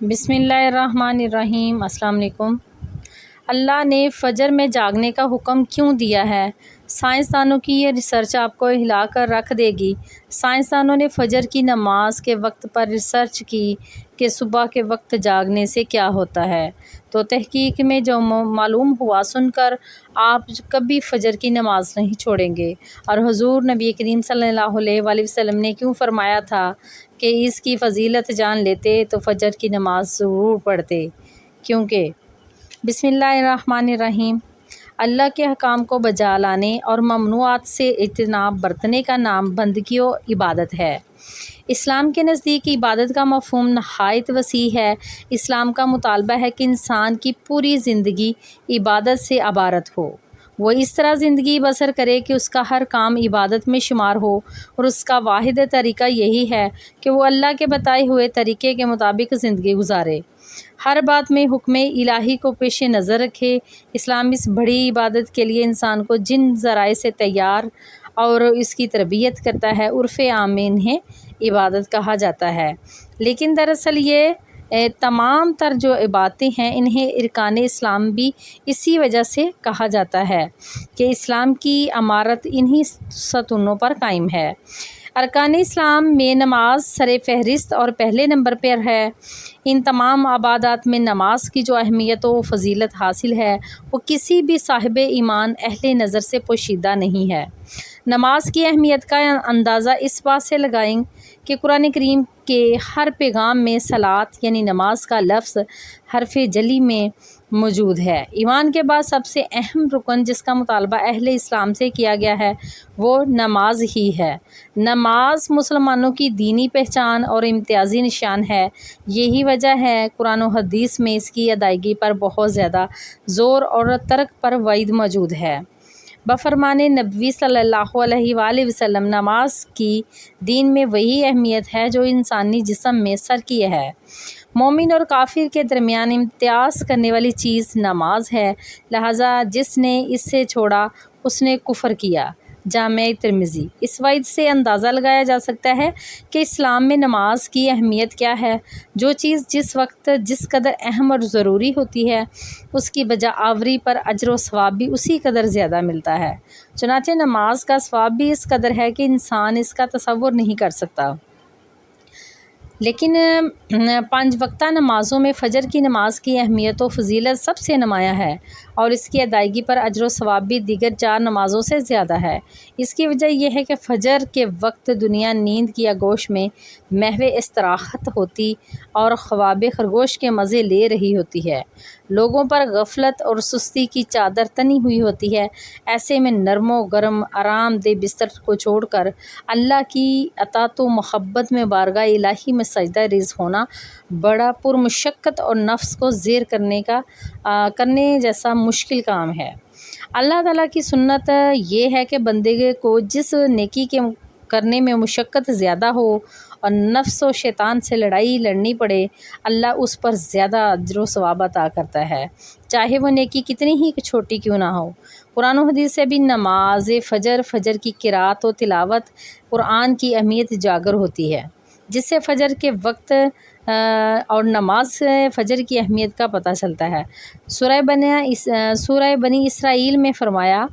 بسم اللہ الرحمن الرحیم۔ السلام علیکم۔ اللہ نے فجر میں جاگنے کا حکم کیوں دیا ہے؟ سائنسدانوں کی یہ ریسرچ آپ کو ہلا کر رکھ دے گی۔ سائنسدانوں نے فجر کی نماز کے وقت پر ریسرچ کی کہ صبح کے وقت جاگنے سے کیا ہوتا ہے، تو تحقیق میں جو معلوم ہوا سن کر آپ کبھی فجر کی نماز نہیں چھوڑیں گے۔ اور حضور نبی کریم صلی اللہ علیہ وآلہ وسلم نے کیوں فرمایا تھا کہ اس کی فضیلت جان لیتے تو فجر کی نماز ضرور پڑھتے، کیونکہ بسم اللہ الرحمن الرحیم، اللہ کے حکام کو بجا لانے اور ممنوعات سے اجتناب برتنے کا نام بندگی و عبادت ہے۔ اسلام کے نزدیک عبادت کا مفہوم نہایت وسیع ہے۔ اسلام کا مطالبہ ہے کہ انسان کی پوری زندگی عبادت سے عبارت ہو۔ وہ اس طرح زندگی بسر کرے کہ اس کا ہر کام عبادت میں شمار ہو، اور اس کا واحد طریقہ یہی ہے کہ وہ اللہ کے بتائے ہوئے طریقے کے مطابق زندگی گزارے، ہر بات میں حکم الہی کو پیش نظر رکھے۔ اسلام اس بڑی عبادت کے لیے انسان کو جن ذرائع سے تیار اور اس کی تربیت کرتا ہے، عرف عام میں انہیں عبادت کہا جاتا ہے، لیکن دراصل یہ تمام تر جو عبادتیں ہیں انہیں ارکان اسلام بھی اسی وجہ سے کہا جاتا ہے کہ اسلام کی عمارت انہی ستونوں پر قائم ہے۔ ارکان اسلام میں نماز سر فہرست اور پہلے نمبر پر ہے۔ ان تمام عبادات میں نماز کی جو اہمیت و فضیلت حاصل ہے وہ کسی بھی صاحب ایمان اہل نظر سے پوشیدہ نہیں ہے۔ نماز کی اہمیت کا اندازہ اس بات سے لگائیں کہ قرآن کریم کے ہر پیغام میں صلاۃ یعنی نماز کا لفظ حرف جلی میں موجود ہے۔ ایمان کے بعد سب سے اہم رکن جس کا مطالبہ اہل اسلام سے کیا گیا ہے وہ نماز ہی ہے۔ نماز مسلمانوں کی دینی پہچان اور امتیازی نشان ہے۔ یہی وجہ ہے قرآن و حدیث میں اس کی ادائیگی پر بہت زیادہ زور اور ترک پر وعید موجود ہے۔ بفرمان نبوی صلی اللہ علیہ وآلہ وسلم، نماز کی دین میں وہی اہمیت ہے جو انسانی جسم میں سر کی ہے۔ مومن اور کافر کے درمیان امتیاز کرنے والی چیز نماز ہے، لہٰذا جس نے اس سے چھوڑا اس نے کفر کیا۔ جامع ترمذی۔ اس وعید سے اندازہ لگایا جا سکتا ہے کہ اسلام میں نماز کی اہمیت کیا ہے۔ جو چیز جس وقت جس قدر اہم اور ضروری ہوتی ہے اس کی بجا آوری پر اجر و ثواب بھی اسی قدر زیادہ ملتا ہے۔ چنانچہ نماز کا ثواب بھی اس قدر ہے کہ انسان اس کا تصور نہیں کر سکتا۔ لیکن 5 وقتہ نمازوں میں فجر کی نماز کی اہمیت و فضیلت سب سے نمایاں ہے، اور اس کی ادائیگی پر اجر و ثواب بھی دیگر 4 نمازوں سے زیادہ ہے۔ اس کی وجہ یہ ہے کہ فجر کے وقت دنیا نیند کی آغوش میں محو استراحت ہوتی اور خواب خرگوش کے مزے لے رہی ہوتی ہے۔ لوگوں پر غفلت اور سستی کی چادر تنی ہوئی ہوتی ہے۔ ایسے میں نرم و گرم آرام دہ بستر کو چھوڑ کر اللہ کی اطاعت و محبت میں بارگاہ الہی میں سجدہ ریز ہونا بڑا پرمشقت اور نفس کو زیر کرنے جیسا مشکل کام ہے۔ اللہ تعالیٰ کی سنت یہ ہے کہ بندے کو جس نیکی کے کرنے میں مشقت زیادہ ہو اور نفس و شیطان سے لڑائی لڑنی پڑے، اللہ اس پر زیادہ اجر و ثواب عطا کرتا ہے، چاہے وہ نیکی کتنی ہی چھوٹی کیوں نہ ہو۔ قرآن و حدیث سے بھی نماز فجر کی قرات و تلاوت قرآن کی اہمیت اجاگر ہوتی ہے، جس سے فجر کے وقت اور نماز فجر کی اہمیت کا پتہ چلتا ہے۔ سورہ بنی اسرائیل میں فرمایا،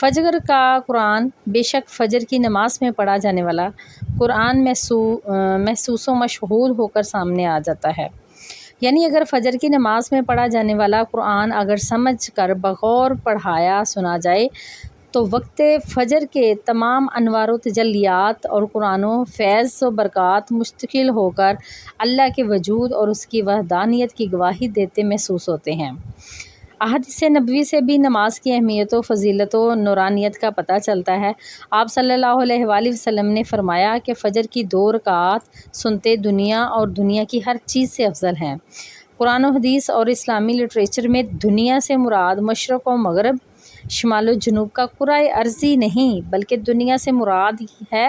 فجر کا قرآن، بے شک فجر کی نماز میں پڑھا جانے والا قرآن محسوس و مشہود ہو کر سامنے آ جاتا ہے۔ یعنی اگر فجر کی نماز میں پڑھا جانے والا قرآن اگر سمجھ کر بغور پڑھایا سنا جائے تو وقت فجر کے تمام انوار و تجلیات اور قرآن و فیض و برکات مشتعل ہو کر اللہ کے وجود اور اس کی وحدانیت کی گواہی دیتے محسوس ہوتے ہیں۔ احادیث نبوی سے بھی نماز کی اہمیت و فضیلت و نورانیت کا پتہ چلتا ہے۔ آپ صلی اللہ علیہ وآلہ وسلم نے فرمایا کہ فجر کی 2 رکعات سنتے دنیا اور دنیا کی ہر چیز سے افضل ہیں۔ قرآن و حدیث اور اسلامی لٹریچر میں دنیا سے مراد مشرق و مغرب، شمال و جنوب کا کرۂ ارضی نہیں، بلکہ دنیا سے مراد ہے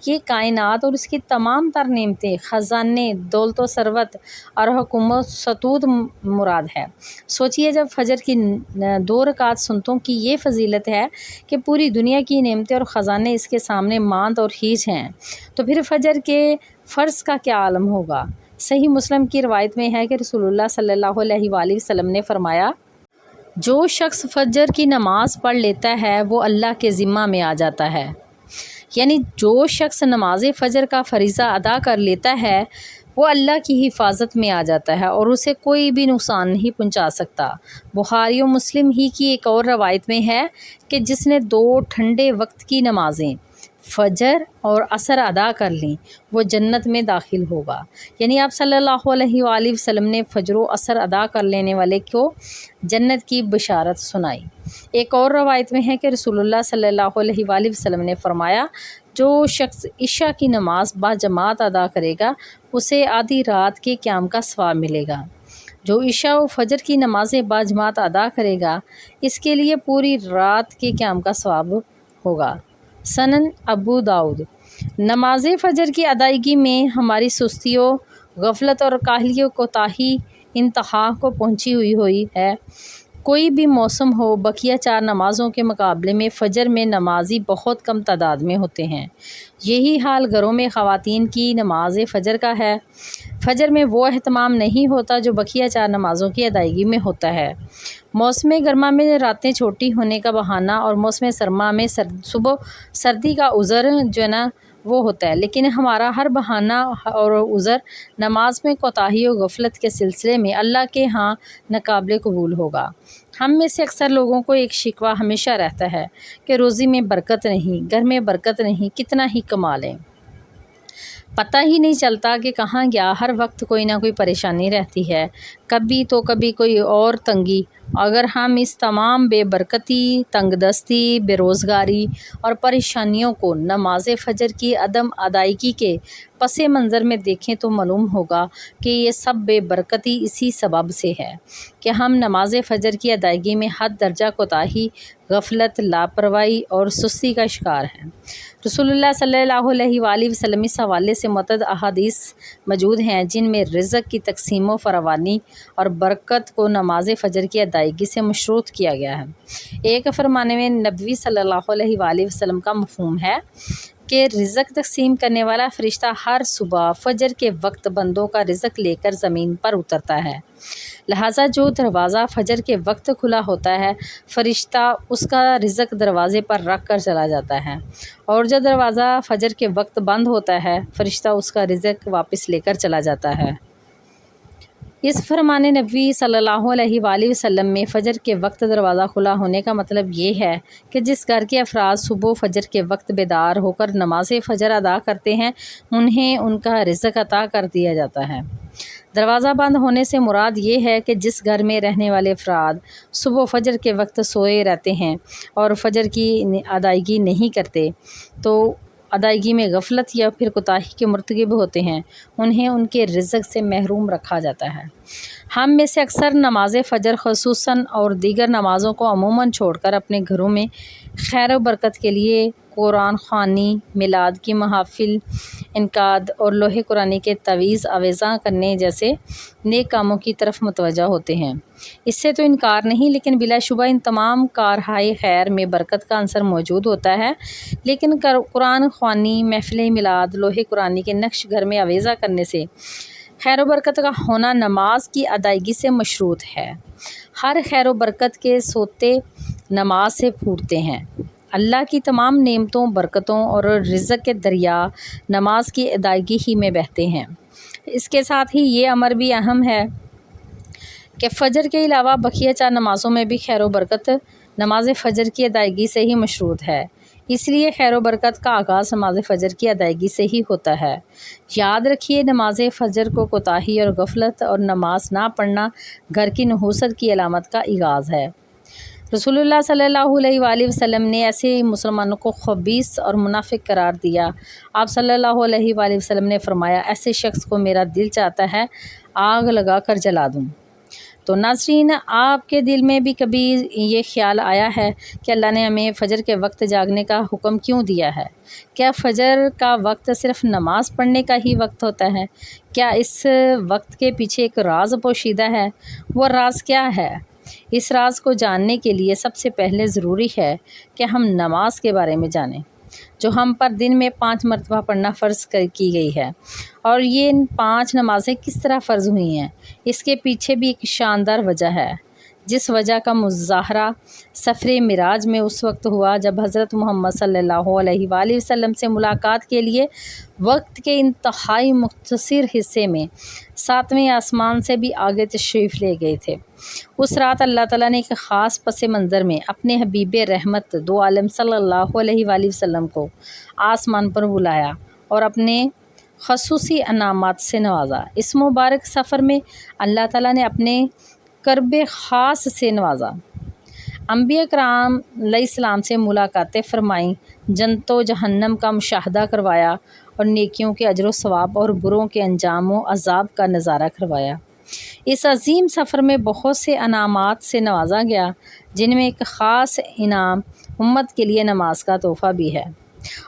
یہ کائنات اور اس کی تمام تر نعمتیں، خزانے، دولت و ثروت اور حکومت ستود مراد ہے۔ سوچئے جب فجر کی 2 رکعات سنتوں کی یہ فضیلت ہے کہ پوری دنیا کی نعمتیں اور خزانے اس کے سامنے ماند اور ہیج ہیں، تو پھر فجر کے فرض کا کیا عالم ہوگا۔ صحیح مسلم کی روایت میں ہے کہ رسول اللہ صلی اللہ علیہ وآلہ وسلم نے فرمایا، جو شخص فجر کی نماز پڑھ لیتا ہے وہ اللہ کے ذمہ میں آ جاتا ہے۔ یعنی جو شخص نماز فجر کا فریضہ ادا کر لیتا ہے وہ اللہ کی حفاظت میں آ جاتا ہے اور اسے کوئی بھی نقصان نہیں پہنچا سکتا۔ بخاری و مسلم ہی کی ایک اور روایت میں ہے کہ جس نے 2 ٹھنڈے وقت کی نمازیں فجر اور عصر ادا کر لیں وہ جنت میں داخل ہوگا۔ یعنی آپ صلی اللہ علیہ وآلہ وسلم نے فجر و عصر ادا کر لینے والے کو جنت کی بشارت سنائی۔ ایک اور روایت میں ہے کہ رسول اللہ صلی اللہ علیہ وآلہ وسلم نے فرمایا، جو شخص عشاء کی نماز باجماعت ادا کرے گا اسے آدھی رات کے قیام کا ثواب ملے گا۔ جو عشاء و فجر کی نمازیں باجماعت ادا کرے گا اس کے لیے پوری رات کے قیام کا ثواب ہوگا۔ سنن ابو داؤد۔ نماز فجر کی ادائیگی میں ہماری سستیوں، غفلت اور کاہلی و کوتاہی انتہا کو پہنچی ہوئی ہے۔ کوئی بھی موسم ہو، بقیہ 4 نمازوں کے مقابلے میں فجر میں نمازی بہت کم تعداد میں ہوتے ہیں۔ یہی حال گھروں میں خواتین کی نماز فجر کا ہے۔ فجر میں وہ اہتمام نہیں ہوتا جو بقیہ 4 نمازوں کی ادائیگی میں ہوتا ہے۔ موسم گرما میں راتیں چھوٹی ہونے کا بہانہ اور موسم سرما میں صبح سردی کا عذر جو ہے نا وہ ہوتا ہے، لیکن ہمارا ہر بہانہ اور عذر نماز میں کوتاہی و غفلت کے سلسلے میں اللہ کے ہاں ناقابل قبول ہوگا۔ ہم میں سے اکثر لوگوں کو ایک شکوہ ہمیشہ رہتا ہے کہ روزی میں برکت نہیں، گھر میں برکت نہیں، کتنا ہی کما لیں، پتہ ہی نہیں چلتا کہ کہاں گیا۔ ہر وقت کوئی نہ کوئی پریشانی رہتی ہے، کبھی تو کبھی کوئی اور تنگی۔ اگر ہم اس تمام بے برکتی، تنگ دستی، بے روزگاری اور پریشانیوں کو نماز فجر کی عدم ادائیگی کے پس منظر میں دیکھیں تو معلوم ہوگا کہ یہ سب بے برکتی اسی سبب سے ہے کہ ہم نماز فجر کی ادائیگی میں حد درجہ کوتاہی، غفلت، لاپرواہی اور سستی کا شکار ہیں۔ رسول اللہ صلی اللہ علیہ وآلہ وسلم اس حوالے سے متعدد احادیث موجود ہیں جن میں رزق کی تقسیم و فراوانی اور برکت کو نماز فجر کی ادائیگی سے مشروط کیا گیا ہے۔ ایک فرمان میں نبوی صلی اللہ علیہ وآلہ وسلم کا مفہوم ہے کہ رزق تقسیم کرنے والا فرشتہ ہر صبح فجر کے وقت بندوں کا رزق لے کر زمین پر اترتا ہے، لہٰذا جو دروازہ فجر کے وقت کھلا ہوتا ہے فرشتہ اس کا رزق دروازے پر رکھ کر چلا جاتا ہے، اور جو دروازہ فجر کے وقت بند ہوتا ہے فرشتہ اس کا رزق واپس لے کر چلا جاتا ہے۔ اس فرمان نبوی صلی اللہ علیہ وآلہ وسلم میں فجر کے وقت دروازہ کھلا ہونے کا مطلب یہ ہے کہ جس گھر کے افراد صبح فجر کے وقت بیدار ہو کر نماز فجر ادا کرتے ہیں انہیں ان کا رزق عطا کر دیا جاتا ہے۔ دروازہ بند ہونے سے مراد یہ ہے کہ جس گھر میں رہنے والے افراد صبح فجر کے وقت سوئے رہتے ہیں اور فجر کی ادائیگی نہیں کرتے تو ادائیگی میں غفلت یا پھر کوتاہی کے مرتکب ہوتے ہیں، انہیں ان کے رزق سے محروم رکھا جاتا ہے۔ ہم میں سے اکثر نماز فجر خصوصاً اور دیگر نمازوں کو عموماً چھوڑ کر اپنے گھروں میں خیر و برکت کے لیے قرآن خوانی، میلاد کی محافل انعقاد اور لوح قرآنی کے تعویذ آویزاں کرنے جیسے نیک کاموں کی طرف متوجہ ہوتے ہیں۔ اس سے تو انکار نہیں، لیکن بلا شبہ ان تمام کارہائے خیر میں برکت کا عنصر موجود ہوتا ہے، لیکن قرآن خوانی، محفل میلاد، لوح قرآنی کے نقش گھر میں آویزاں کرنے سے خیر و برکت کا ہونا نماز کی ادائیگی سے مشروط ہے۔ ہر خیر و برکت کے سوتے نماز سے پھوٹتے ہیں۔ اللہ کی تمام نعمتوں، برکتوں اور رزق کے دریا نماز کی ادائیگی ہی میں بہتے ہیں۔ اس کے ساتھ ہی یہ امر بھی اہم ہے کہ فجر کے علاوہ بقیہ 4 نمازوں میں بھی خیر و برکت نماز فجر کی ادائیگی سے ہی مشروط ہے، اس لیے خیر و برکت کا آغاز نماز فجر کی ادائیگی سے ہی ہوتا ہے۔ یاد رکھیے، نماز فجر کو کوتاہی اور غفلت اور نماز نہ پڑھنا گھر کی نحوست کی علامت کا آغاز ہے۔ رسول اللہ صلی اللہ علیہ وآلہ وسلم نے ایسے مسلمانوں کو خبیث اور منافق قرار دیا۔ آپ صلی اللہ علیہ وآلہ وسلم نے فرمایا، ایسے شخص کو میرا دل چاہتا ہے آگ لگا کر جلا دوں۔ تو ناظرین، آپ کے دل میں بھی کبھی یہ خیال آیا ہے کہ اللہ نے ہمیں فجر کے وقت جاگنے کا حکم کیوں دیا ہے؟ کیا فجر کا وقت صرف نماز پڑھنے کا ہی وقت ہوتا ہے؟ کیا اس وقت کے پیچھے ایک راز پوشیدہ ہے؟ وہ راز کیا ہے؟ اس راز کو جاننے کے لیے سب سے پہلے ضروری ہے کہ ہم نماز کے بارے میں جانیں۔ جو ہم پر دن میں 5 مرتبہ پڑھنا فرض کی گئی ہے۔ اور یہ 5 نمازیں کس طرح فرض ہوئی ہیں، اس کے پیچھے بھی ایک شاندار وجہ ہے، جس وجہ کا مظاہرہ سفر معراج میں اس وقت ہوا جب حضرت محمد صلی اللہ علیہ وآلہ وسلم سے ملاقات کے لیے وقت کے انتہائی مختصر حصے میں 7ویں آسمان سے بھی آگے تشریف لے گئے تھے۔ اس رات اللہ تعالیٰ نے ایک خاص پس منظر میں اپنے حبیب رحمت دو عالم صلی اللہ علیہ وآلہ وسلم کو آسمان پر بلایا اور اپنے خصوصی انعامات سے نوازا۔ اس مبارک سفر میں اللہ تعالیٰ نے اپنے قرب خاص سے نوازا، انبیاء کرام علیہ السلام سے ملاقاتیں فرمائیں، جنت و جہنم کا مشاہدہ کروایا اور نیکیوں کے اجر و ثواب اور بروں کے انجام و عذاب کا نظارہ کروایا۔ اس عظیم سفر میں بہت سے انعامات سے نوازا گیا، جن میں ایک خاص انعام امت کے لیے نماز کا تحفہ بھی ہے،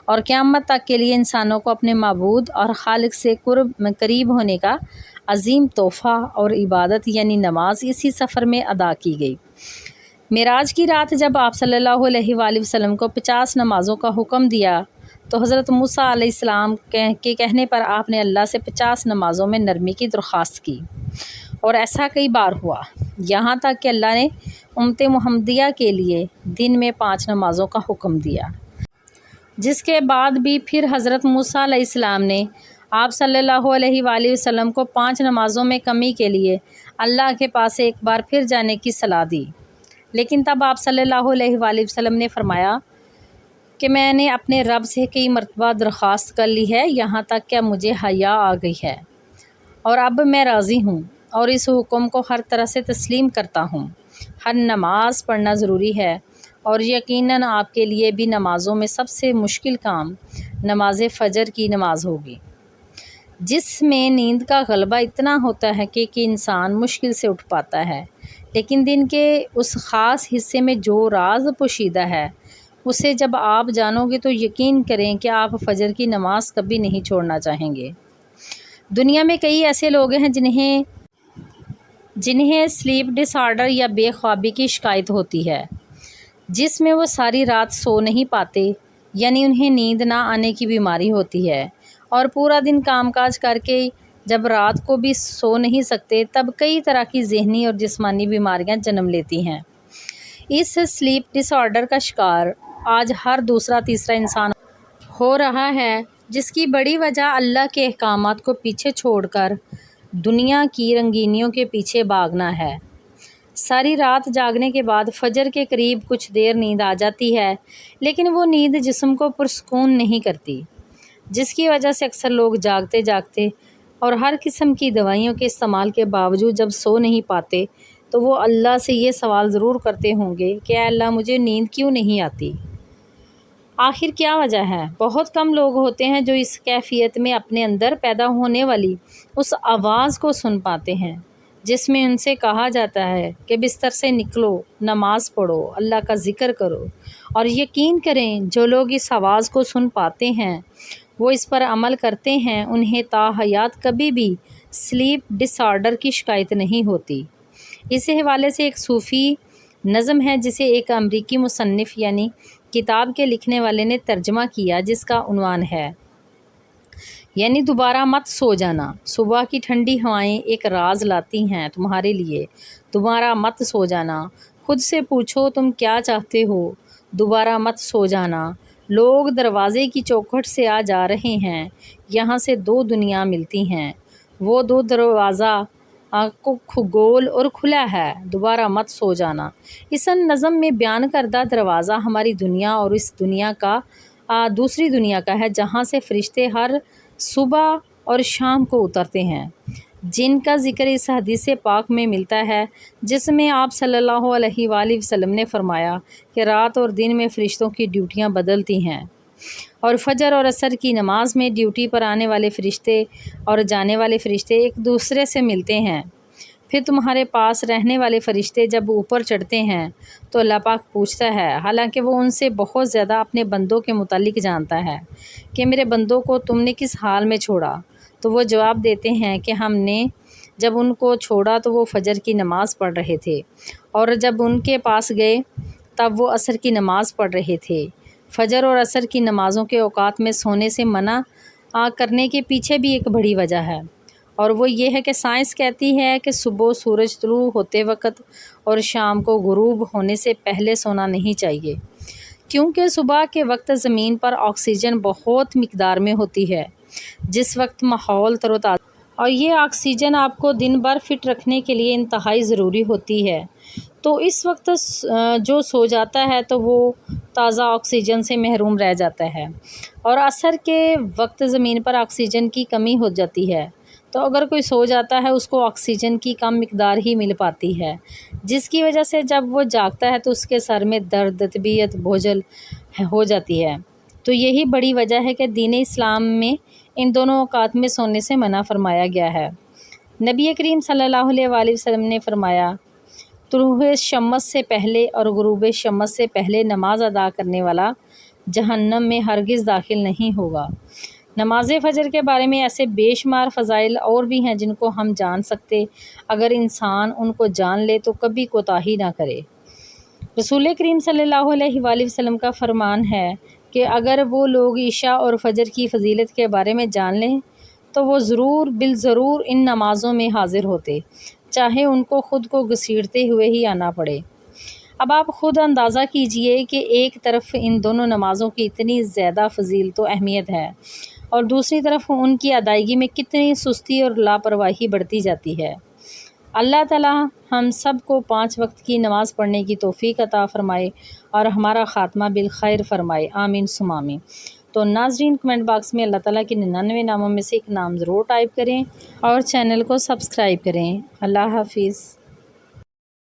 اور قیامت تک کے لیے انسانوں کو اپنے معبود اور خالق سے قریب ہونے کا عظیم تحفہ اور عبادت یعنی نماز اسی سفر میں ادا کی گئی۔ معراج کی رات جب آپ صلی اللہ علیہ وآلہ وسلم کو 50 نمازوں کا حکم دیا تو حضرت موسیٰ علیہ السلام کے کہنے پر آپ نے اللہ سے 50 نمازوں میں نرمی کی درخواست کی، اور ایسا کئی بار ہوا، یہاں تک کہ اللہ نے امت محمدیہ کے لیے دن میں 5 نمازوں کا حکم دیا، جس کے بعد بھی پھر حضرت موسیٰ علیہ السلام نے آپ صلی اللہ علیہ وآلہ وسلم کو 5 نمازوں میں کمی کے لیے اللہ کے پاس ایک بار پھر جانے کی صلاح دی، لیکن تب آپ صلی اللہ علیہ وآلہ وسلم نے فرمایا کہ میں نے اپنے رب سے کئی مرتبہ درخواست کر لی ہے، یہاں تک کہ مجھے حیا آ گئی ہے، اور اب میں راضی ہوں اور اس حکم کو ہر طرح سے تسلیم کرتا ہوں۔ ہر نماز پڑھنا ضروری ہے، اور یقیناً آپ کے لیے بھی نمازوں میں سب سے مشکل کام نماز فجر کی نماز ہوگی، جس میں نیند کا غلبہ اتنا ہوتا ہے کہ انسان مشکل سے اٹھ پاتا ہے، لیکن دن کے اس خاص حصے میں جو راز پوشیدہ ہے اسے جب آپ جانو گے تو یقین کریں کہ آپ فجر کی نماز کبھی نہیں چھوڑنا چاہیں گے۔ دنیا میں کئی ایسے لوگ ہیں جنہیں سلیپ ڈس آرڈر یا بے خوابی کی شکایت ہوتی ہے، جس میں وہ ساری رات سو نہیں پاتے، یعنی انہیں نیند نہ آنے کی بیماری ہوتی ہے، اور پورا دن کام کاج کر کے جب رات کو بھی سو نہیں سکتے تب کئی طرح کی ذہنی اور جسمانی بیماریاں جنم لیتی ہیں۔ اس سلیپ ڈس آرڈر کا شکار آج ہر دوسرا تیسرا انسان ہو رہا ہے، جس کی بڑی وجہ اللہ کے احکامات کو پیچھے چھوڑ کر دنیا کی رنگینیوں کے پیچھے بھاگنا ہے۔ ساری رات جاگنے کے بعد فجر کے قریب کچھ دیر نیند آ جاتی ہے، لیکن وہ نیند جسم کو پرسکون نہیں کرتی، جس کی وجہ سے اکثر لوگ جاگتے جاگتے اور ہر قسم کی دوائیوں کے استعمال کے باوجود جب سو نہیں پاتے تو وہ اللہ سے یہ سوال ضرور کرتے ہوں گے کہ اے اللہ مجھے نیند کیوں نہیں آتی؟ آخر کیا وجہ ہے؟ بہت کم لوگ ہوتے ہیں جو اس کیفیت میں اپنے اندر پیدا ہونے والی اس آواز کو سن پاتے ہیں جس میں ان سے کہا جاتا ہے کہ بستر سے نکلو، نماز پڑھو، اللہ کا ذکر کرو، اور یقین کریں جو لوگ اس آواز کو سن پاتے ہیں وہ اس پر عمل کرتے ہیں، انہیں تا حیات کبھی بھی سلیپ ڈس آرڈر کی شکایت نہیں ہوتی۔ اس حوالے سے ایک صوفی نظم ہے جسے ایک امریکی مصنف یعنی کتاب کے لکھنے والے نے ترجمہ کیا، جس کا عنوان ہے یعنی دوبارہ مت سو جانا۔ صبح کی ٹھنڈی ہوائیں ایک راز لاتی ہیں تمہارے لیے، دوبارہ مت سو جانا۔ خود سے پوچھو تم کیا چاہتے ہو، دوبارہ مت سو جانا۔ لوگ دروازے کی چوکھٹ سے آ جا رہے ہیں، یہاں سے 2 دنیا ملتی ہیں، وہ 2 دروازہ گول اور کھلا ہے، دوبارہ مت سو جانا۔ اس نظم میں بیان کردہ دروازہ ہماری دنیا اور اس دنیا کا دوسری دنیا کا ہے، جہاں سے فرشتے ہر صبح اور شام کو اترتے ہیں، جن کا ذکر اس حدیث پاک میں ملتا ہے، جس میں آپ صلی اللہ علیہ وآلہ وسلم نے فرمایا کہ رات اور دن میں فرشتوں کی ڈیوٹیاں بدلتی ہیں، اور فجر اور عصر کی نماز میں ڈیوٹی پر آنے والے فرشتے اور جانے والے فرشتے ایک دوسرے سے ملتے ہیں۔ پھر تمہارے پاس رہنے والے فرشتے جب اوپر چڑھتے ہیں تو اللہ پاک پوچھتا ہے، حالانکہ وہ ان سے بہت زیادہ اپنے بندوں کے متعلق جانتا ہے، کہ میرے بندوں کو تم نے کس حال میں چھوڑا؟ تو وہ جواب دیتے ہیں کہ ہم نے جب ان کو چھوڑا تو وہ فجر کی نماز پڑھ رہے تھے، اور جب ان کے پاس گئے تب وہ عصر کی نماز پڑھ رہے تھے۔ فجر اور عصر کی نمازوں کے اوقات میں سونے سے منع کرنے کے پیچھے بھی ایک بڑی وجہ ہے، اور وہ یہ ہے کہ سائنس کہتی ہے کہ صبح سورج طلوع ہوتے وقت اور شام کو غروب ہونے سے پہلے سونا نہیں چاہیے، کیونکہ صبح کے وقت زمین پر آکسیجن بہت مقدار میں ہوتی ہے، جس وقت ماحول تر و تازہ، اور یہ آکسیجن آپ کو دن بھر فٹ رکھنے کے لیے انتہائی ضروری ہوتی ہے۔ تو اس وقت جو سو جاتا ہے تو وہ تازہ آکسیجن سے محروم رہ جاتا ہے، اور عصر کے وقت زمین پر آکسیجن کی کمی ہو جاتی ہے، تو اگر کوئی سو جاتا ہے اس کو آکسیجن کی کم مقدار ہی مل پاتی ہے، جس کی وجہ سے جب وہ جاگتا ہے تو اس کے سر میں درد، طبیعت بوجھل ہو جاتی ہے۔ تو یہی بڑی وجہ ہے کہ دین اسلام میں ان دونوں اوقات میں سونے سے منع فرمایا گیا ہے۔ نبی کریم صلی اللہ علیہ وآلہ وسلم نے فرمایا، طلوع شمس سے پہلے اور غروب شمس سے پہلے نماز ادا کرنے والا جہنم میں ہرگز داخل نہیں ہوگا۔ نماز فجر کے بارے میں ایسے بے شمار فضائل اور بھی ہیں جن کو ہم جان سکتے، اگر انسان ان کو جان لے تو کبھی کوتاہی نہ کرے۔ رسول کریم صلی اللہ علیہ وآلہ وسلم کا فرمان ہے کہ اگر وہ لوگ عشاء اور فجر کی فضیلت کے بارے میں جان لیں تو وہ بالضرور ان نمازوں میں حاضر ہوتے، چاہے ان کو خود کو گھسیٹتے ہوئے ہی آنا پڑے۔ اب آپ خود اندازہ کیجئے کہ ایک طرف ان دونوں نمازوں کی اتنی زیادہ فضیلت و اہمیت ہے، اور دوسری طرف ان کی ادائیگی میں کتنی سستی اور لاپرواہی بڑھتی جاتی ہے۔ اللہ تعالی ہم سب کو 5 وقت کی نماز پڑھنے کی توفیق عطا فرمائے اور ہمارا خاتمہ بالخیر فرمائے، آمین ثم آمین۔ تو ناظرین، کمنٹ باکس میں اللہ تعالیٰ کے 99 ناموں میں سے ایک نام ضرور ٹائپ کریں اور چینل کو سبسکرائب کریں۔ اللہ حافظ۔